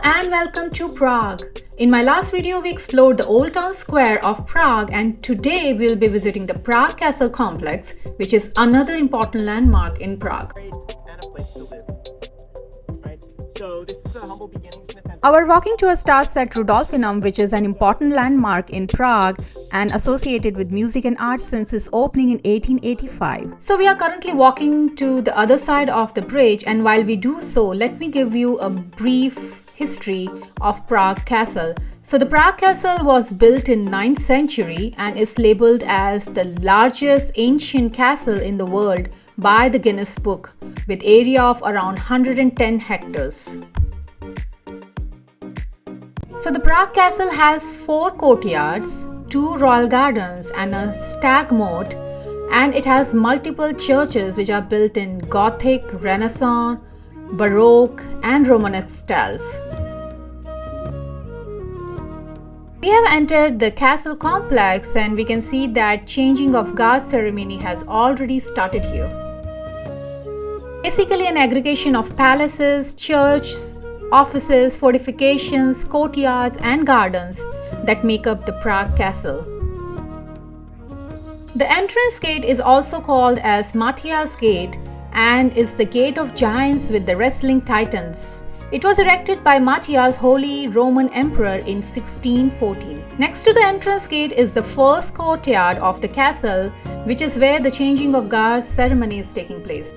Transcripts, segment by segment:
and welcome to Prague. In my last video, we explored the old town square of Prague, and today we'll be visiting the Prague Castle complex, which is another important landmark in Prague. Our walking tour starts at Rudolfinum, which is an important landmark in Prague and associated with music and art since its opening in 1885. So we are currently walking to the other side of the bridge, and while we do so, let me give you a brief history of Prague Castle. So the Prague Castle was built in 9th century and is labeled as the largest ancient castle in the world by the Guinness Book, with area of around 110 hectares. So the Prague Castle has 4 courtyards, 2 royal gardens and a stag moat, and it has multiple churches which are built in Gothic, Renaissance, Baroque and Romanesque styles. We have entered the castle complex and we can see that changing of guard ceremony has already started here. Basically an aggregation of palaces, churches, offices, fortifications, courtyards and gardens that make up the Prague Castle. The entrance gate is also called as Matthias Gate and is the gate of giants with the wrestling titans. It was erected by Matthias, Holy Roman Emperor, in 1614. Next to the entrance gate is the first courtyard of the castle, which is where the changing of guards ceremony is taking place.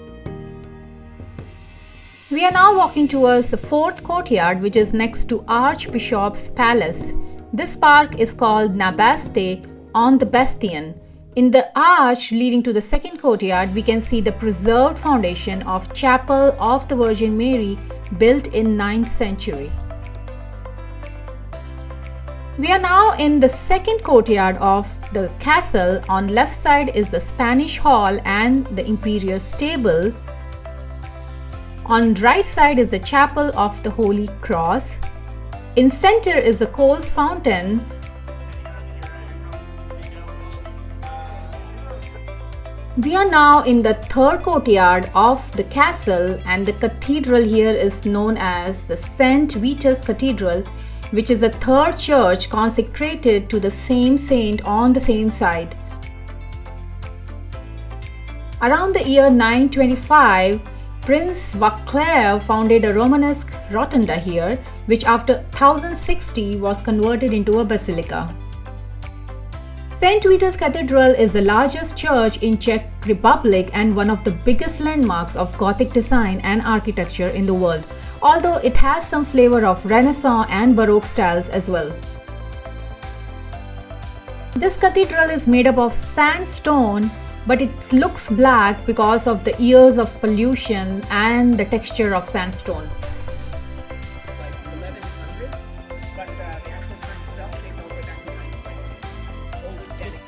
We are now walking towards the 4th courtyard, which is next to Archbishop's Palace. This park is called Nabaste on the Bastion. In the arch leading to the 2nd courtyard, we can see the preserved foundation of Chapel of the Virgin Mary built in 9th century. We are now in the 2nd courtyard of the castle. On left side is the Spanish Hall and the Imperial Stable. On right side is the Chapel of the Holy Cross. In center is the Coles Fountain. We are now in the 3rd courtyard of the castle, and the cathedral here is known as the St. Vitus Cathedral, which is the 3rd church consecrated to the same saint on the same side. Around the year 925, Prince Vaclav founded a Romanesque rotunda here, which after 1060 was converted into a basilica. St. Vitus Cathedral is the largest church in Czech Republic and one of the biggest landmarks of Gothic design and architecture in the world, although it has some flavor of Renaissance and Baroque styles as well. This cathedral is made up of sandstone, but it looks black because of the years of pollution and the texture of sandstone.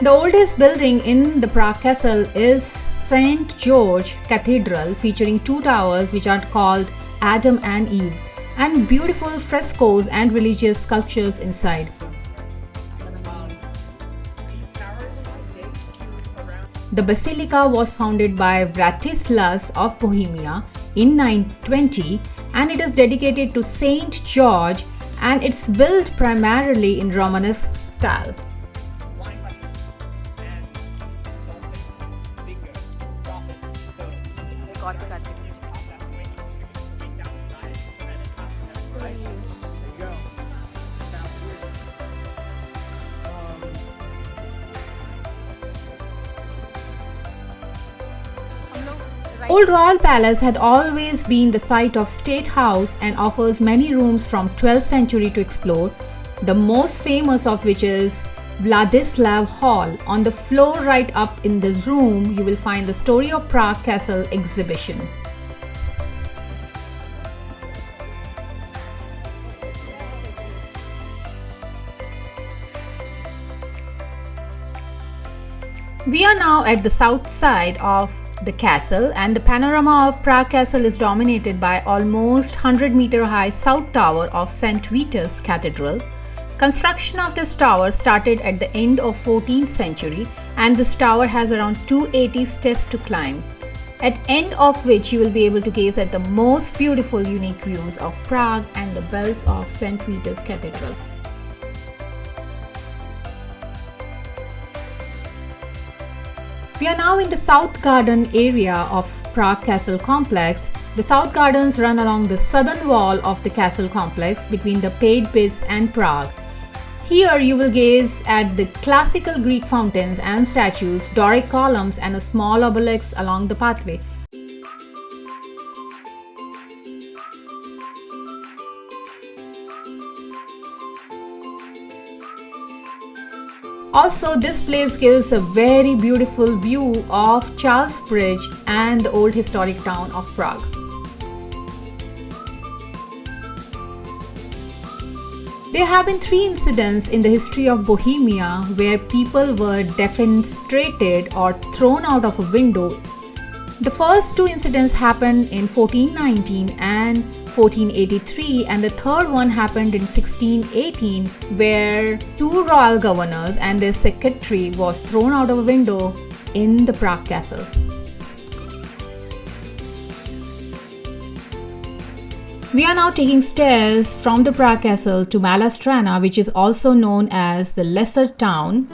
The oldest building in the Prague Castle is St. George Cathedral, featuring 2 towers which are called Adam and Eve, and beautiful frescoes and religious sculptures inside. The basilica was founded by Vratislav of Bohemia in 920, and it is dedicated to Saint George, and it's built primarily in Romanesque style. Old Royal Palace had always been the site of State House and offers many rooms from 12th century to explore, the most famous of which is Vladislav Hall. On the floor right up in this room, you will find the Story of Prague Castle exhibition. We are now at the south side of the castle, and the panorama of Prague Castle is dominated by almost 100-meter high south tower of St. Vitus Cathedral. Construction of this tower started at the end of 14th century, and this tower has around 280 steps to climb. at end of which you will be able to gaze at the most beautiful unique views of Prague and the bells of St. Peter's Cathedral. We are now in the South Garden area of Prague Castle complex. The South Gardens run along the southern wall of the castle complex between the Paid Bits and Prague. Here you will gaze at the classical Greek fountains and statues, Doric columns and a small obelisk along the pathway. Also, this place gives a very beautiful view of Charles Bridge and the old historic town of Prague. There have been 3 incidents in the history of Bohemia where people were defenestrated or thrown out of a window. The first 2 incidents happened in 1419 and 1483, and the third one happened in 1618 where 2 royal governors and their secretary was thrown out of a window in the Prague Castle. We are now taking stairs from the Prague Castle to Mala Strana, which is also known as the Lesser Town,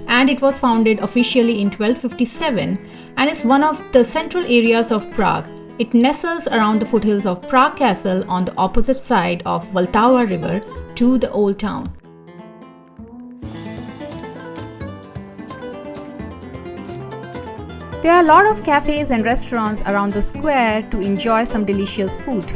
and it was founded officially in 1257 and is one of the central areas of Prague. It nestles around the foothills of Prague Castle on the opposite side of Vltava River to the old town. There are a lot of cafes and restaurants around the square to enjoy some delicious food.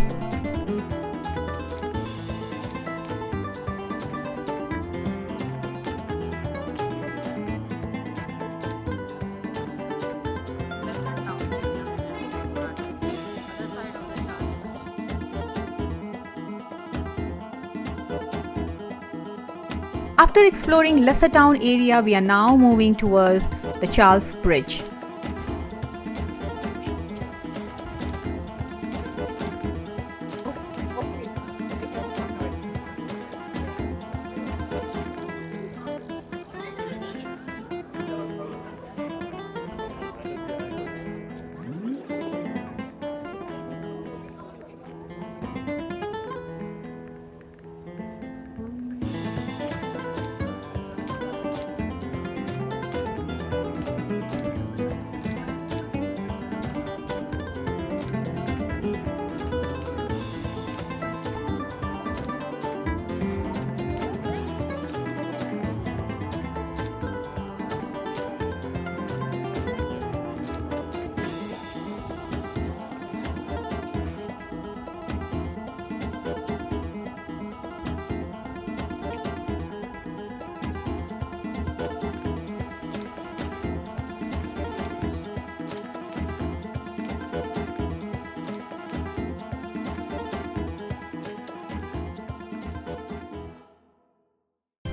After exploring Lesser Town area, we are now moving towards the Charles Bridge.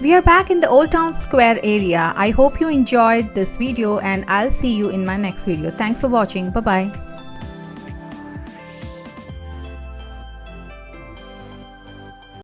We are back in the Old Town Square area. I hope you enjoyed this video and I'll see you in my next video. Thanks for watching. Bye bye.